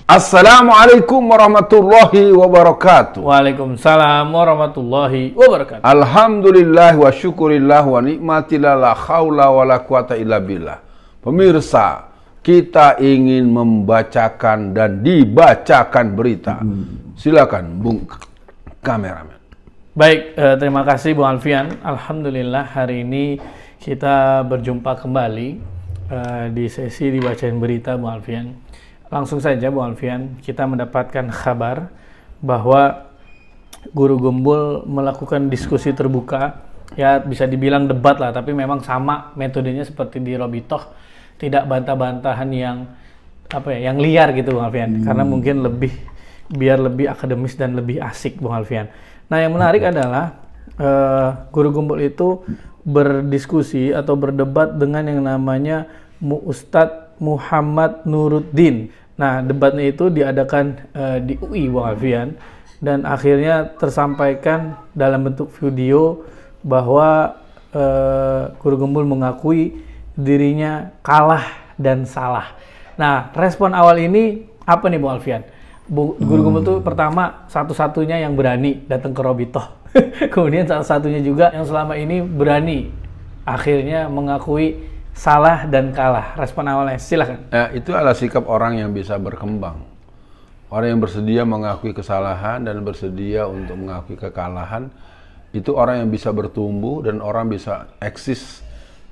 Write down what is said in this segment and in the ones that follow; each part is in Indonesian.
Assalamualaikum warahmatullahi wabarakatuh. Waalaikumsalam warahmatullahi wabarakatuh. Alhamdulillah wa syukurillah wa nikmatillah la khawla wa la quwata illa billah. Pemirsa, kita ingin membacakan dan dibacakan berita. Silakan Bung kameramen. Baik, terima kasih Bung Alfian. Alhamdulillah hari ini kita berjumpa kembali di sesi dibacain berita Bung Alfian. Langsung saja Bung Alfian, kita mendapatkan kabar bahwa Guru Gembul melakukan diskusi terbuka, ya bisa dibilang debat lah, tapi memang sama metodenya seperti di Robitoh, tidak bantah-bantahan yang yang liar gitu Bung Alfian, karena mungkin biar lebih akademis dan lebih asik Bung Alfian. Nah yang menarik adalah Guru Gembul itu berdiskusi atau berdebat dengan yang namanya Ustadz Muhammad Nuruddin. Nah, debatnya itu diadakan di UI Bung Alfian, dan akhirnya tersampaikan dalam bentuk video bahwa Guru Gembul mengakui dirinya kalah dan salah. Nah, respon awal ini apa nih Bung Alfian? Guru Gembul itu pertama satu-satunya yang berani datang ke Robitoh. Kemudian satu-satunya juga yang selama ini berani akhirnya mengakui salah dan kalah. Respon awalnya, silakan. Ya, itu adalah sikap orang yang bisa berkembang. Orang yang bersedia mengakui kesalahan dan bersedia untuk mengakui kekalahan, itu orang yang bisa bertumbuh dan orang bisa eksis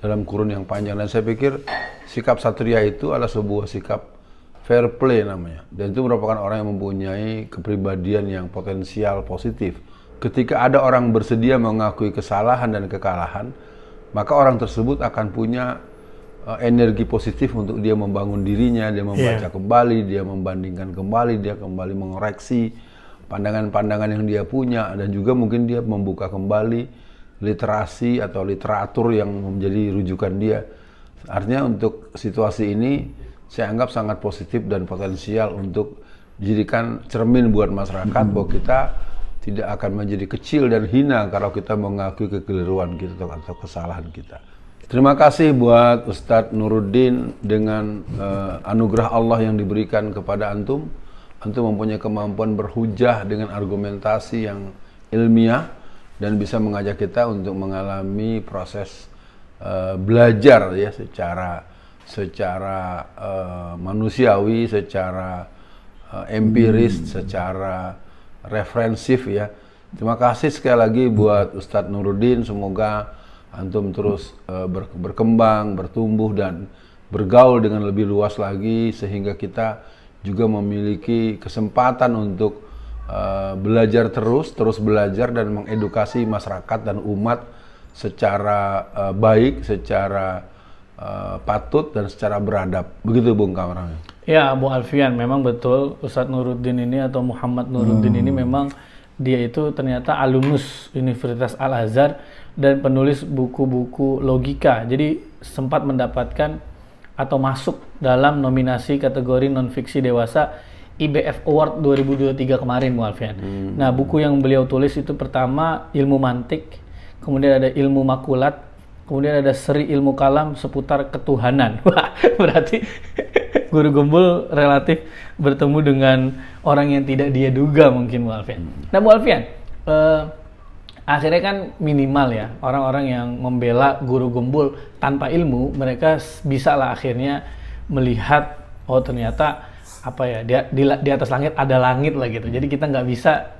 dalam kurun yang panjang. Dan saya pikir sikap satria itu adalah sebuah sikap fair play namanya. Dan itu merupakan orang yang mempunyai kepribadian yang potensial positif. Ketika ada orang bersedia mengakui kesalahan dan kekalahan, maka orang tersebut akan punya energi positif untuk dia membangun dirinya, dia membaca kembali, dia membandingkan kembali, dia kembali mengoreksi pandangan-pandangan yang dia punya, dan juga mungkin dia membuka kembali literasi atau literatur yang menjadi rujukan dia. Artinya untuk situasi ini saya anggap sangat positif dan potensial untuk dijadikan cermin buat masyarakat bahwa kita tidak akan menjadi kecil dan hina kalau kita mengakui kekeliruan kita atau kesalahan kita. Terima kasih buat Ustadz Nuruddin dengan anugerah Allah yang diberikan kepada antum. Antum mempunyai kemampuan berhujah dengan argumentasi yang ilmiah dan bisa mengajak kita untuk mengalami proses belajar ya secara manusiawi, secara empiris, secara referensif ya. Terima kasih sekali lagi buat Ustadz Nuruddin. Semoga antum terus berkembang, bertumbuh dan bergaul dengan lebih luas lagi sehingga kita juga memiliki kesempatan untuk belajar terus belajar dan mengedukasi masyarakat dan umat secara baik, secara patut dan secara beradab. Begitu Bung Kameramen. Ya, Bung Alfian, memang betul Ustadz Nuruddin ini atau Muhammad Nuruddin ini memang dia itu ternyata alumnus Universitas Al-Azhar dan penulis buku-buku logika. Jadi sempat mendapatkan atau masuk dalam nominasi kategori non-fiksi dewasa IBF Award 2023 kemarin, Bung Alfian. Nah, buku yang beliau tulis itu pertama ilmu mantik, kemudian ada ilmu makulat, kemudian ada seri ilmu kalam seputar ketuhanan. Wah, berarti Guru Gembul relatif bertemu dengan orang yang tidak dia duga mungkin, Bung Alfian. Nah, Bung Alfian, akhirnya kan minimal ya orang-orang yang membela Guru Gembul tanpa ilmu, mereka bisa lah akhirnya melihat oh ternyata di atas langit ada langit lah gitu. Jadi kita nggak bisa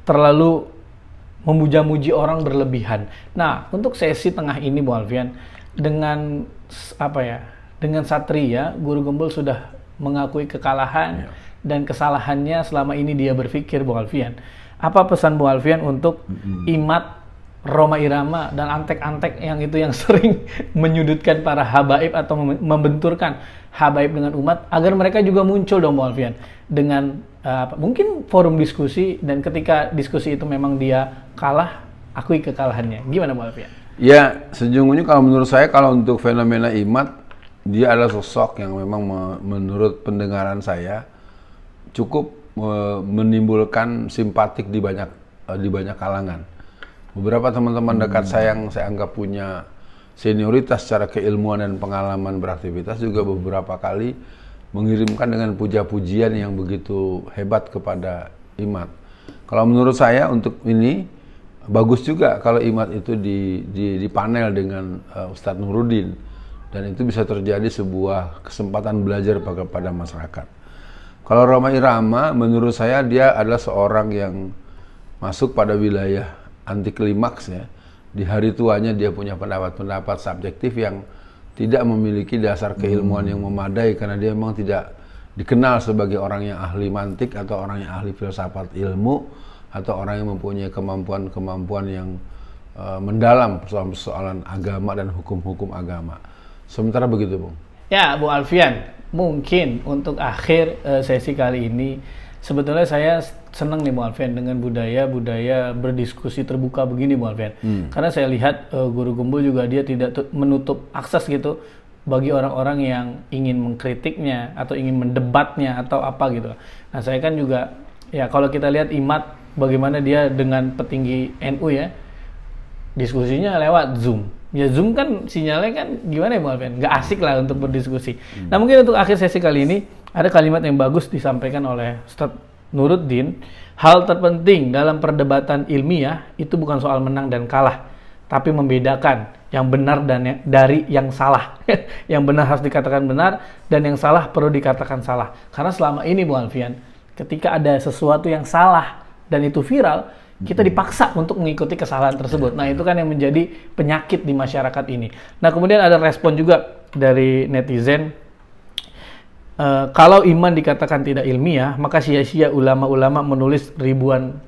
terlalu memuja-muji orang berlebihan. Nah, untuk sesi tengah ini Bung Alfian, dengan dengan satria, Guru Gembul sudah mengakui kekalahan dan kesalahannya selama ini dia berpikir, Bung Alfian. Apa pesan Bung Alfian untuk Imat, Rhoma Irama, dan antek-antek yang sering menyudutkan para habaib atau membenturkan habaib dengan umat, agar mereka juga muncul dong Bung Alfian dengan mungkin forum diskusi, dan ketika diskusi itu memang dia kalah, akui kekalahannya. Gimana Bung Alfian? Ya, sejujurnya kalau menurut saya, kalau untuk fenomena Imat, dia adalah sosok yang memang menurut pendengaran saya cukup menimbulkan simpatik di banyak kalangan. Beberapa teman-teman dekat saya yang saya anggap punya senioritas secara keilmuan dan pengalaman beraktivitas juga beberapa kali mengirimkan dengan puja-pujian yang begitu hebat kepada Imad. Kalau menurut saya untuk ini bagus juga kalau Imad itu dipanel dengan Ustadz Nuruddin, dan itu bisa terjadi sebuah kesempatan belajar kepada masyarakat. Kalau Rhoma Irama, menurut saya dia adalah seorang yang masuk pada wilayah anti klimaks ya. Di hari tuanya dia punya pendapat-pendapat subjektif yang tidak memiliki dasar keilmuan yang memadai, karena dia memang tidak dikenal sebagai orang yang ahli mantik atau orang yang ahli filsafat ilmu atau orang yang mempunyai kemampuan yang mendalam persoalan agama dan hukum-hukum agama. Sementara begitu, Bung. Ya, Bu Alfian, mungkin untuk akhir sesi kali ini, sebetulnya saya senang nih Bu Alfian dengan budaya berdiskusi terbuka begini Bu Alfian. Karena saya lihat Guru Gembul juga dia tidak menutup akses gitu bagi orang-orang yang ingin mengkritiknya atau ingin mendebatnya atau apa gitu. Nah saya kan juga, ya kalau kita lihat Imad bagaimana dia dengan petinggi NU ya, diskusinya lewat Zoom. Ya Zoom kan sinyalnya kan gimana ya Bu Alfian? Nggak asik lah untuk berdiskusi. Nah mungkin untuk akhir sesi kali ini ada kalimat yang bagus disampaikan oleh Ustadz Nuruddin. Hal terpenting dalam perdebatan ilmiah itu bukan soal menang dan kalah, tapi membedakan yang benar dan dari yang salah. Yang benar harus dikatakan benar dan yang salah perlu dikatakan salah. Karena selama ini Bu Alfian, ketika ada sesuatu yang salah dan itu viral, kita dipaksa untuk mengikuti kesalahan tersebut. Nah itu kan yang menjadi penyakit di masyarakat ini. Nah kemudian ada respon juga dari netizen. Kalau iman dikatakan tidak ilmiah, maka sia-sia ulama-ulama menulis ribuan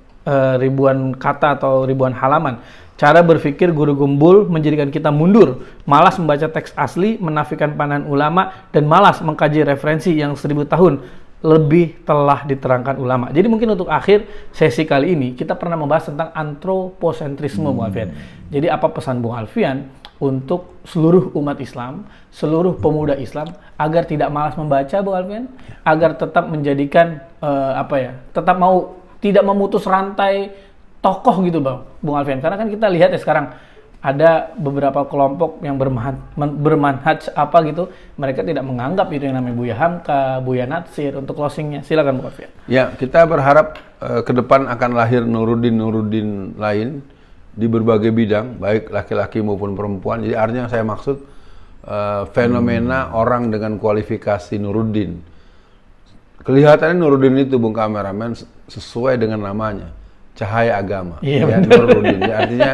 kata atau ribuan halaman. Cara berpikir Guru Gembul menjadikan kita mundur, malas membaca teks asli, menafikan pandangan ulama, dan malas mengkaji referensi yang 1000 tahun lebih telah diterangkan ulama. Jadi mungkin untuk akhir sesi kali ini kita pernah membahas tentang antroposentrisme Bung Alfian. Jadi apa pesan Bung Alfian untuk seluruh umat Islam, seluruh pemuda Islam agar tidak malas membaca Bung Alfian, agar tetap menjadikan tidak memutus rantai tokoh gitu Bung Alfian. Karena kan kita lihat ya sekarang ada beberapa kelompok yang bermanhaj apa gitu, mereka tidak menganggap itu yang namanya Buya Hamka, Buya Natsir untuk closingnya. Silakan Bu Alfian. Ya, kita berharap ke depan akan lahir Nuruddin lain di berbagai bidang, baik laki-laki maupun perempuan. Jadi artinya saya maksud fenomena orang dengan kualifikasi Nuruddin. Kelihatannya Nuruddin itu, Bung Kameramen, sesuai dengan namanya. Cahaya agama, ya, Nuruddin. Ya, artinya,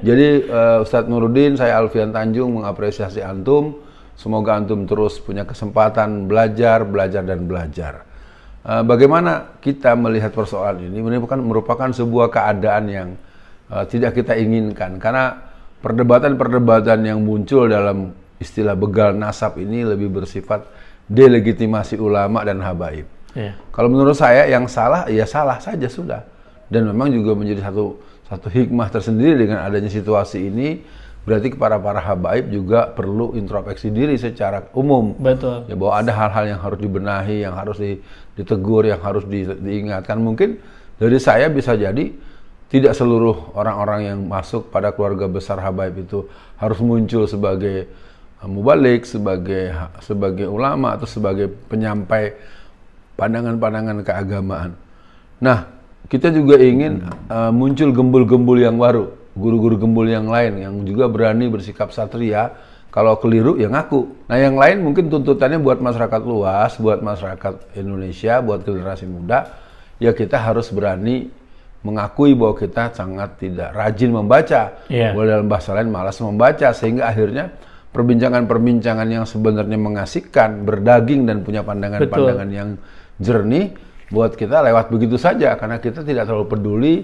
jadi Ustadz Nuruddin, saya Alfian Tanjung mengapresiasi antum. Semoga antum terus punya kesempatan belajar. Bagaimana kita melihat persoalan ini merupakan sebuah keadaan yang tidak kita inginkan. Karena perdebatan-perdebatan yang muncul dalam istilah begal nasab ini lebih bersifat delegitimasi ulama dan habaib. Yeah. Kalau menurut saya yang salah, ya salah saja sudah. Dan memang juga menjadi satu hikmah tersendiri dengan adanya situasi ini. Berarti para habaib juga perlu introspeksi diri secara umum. Betul. Ya, bahwa ada hal-hal yang harus dibenahi, yang harus ditegur, yang harus diingatkan. Mungkin dari saya bisa jadi tidak seluruh orang-orang yang masuk pada keluarga besar habaib itu harus muncul sebagai mubalik, sebagai ulama atau sebagai penyampai pandangan-pandangan keagamaan. Nah, kita juga ingin muncul gembul-gembul yang baru, guru-guru gembul yang lain yang juga berani bersikap satria. Kalau keliru ya ngaku. Nah yang lain mungkin tuntutannya buat masyarakat luas, buat masyarakat Indonesia, buat generasi muda, ya kita harus berani mengakui bahwa kita sangat tidak rajin membaca. Bahwa dalam bahasa lain malas membaca, sehingga akhirnya perbincangan-perbincangan yang sebenarnya mengasihkan, berdaging dan punya pandangan-pandangan yang jernih, buat kita lewat begitu saja, karena kita tidak terlalu peduli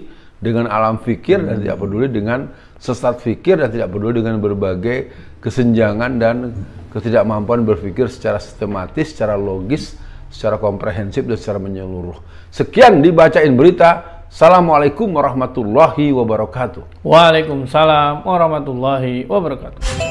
dengan alam fikir dan tidak peduli dengan sesat fikir dan tidak peduli dengan berbagai kesenjangan dan ketidakmampuan berpikir secara sistematis, secara logis, secara komprehensif dan secara menyeluruh. Sekian dibacain berita. Assalamualaikum warahmatullahi wabarakatuh. Waalaikumsalam warahmatullahi wabarakatuh.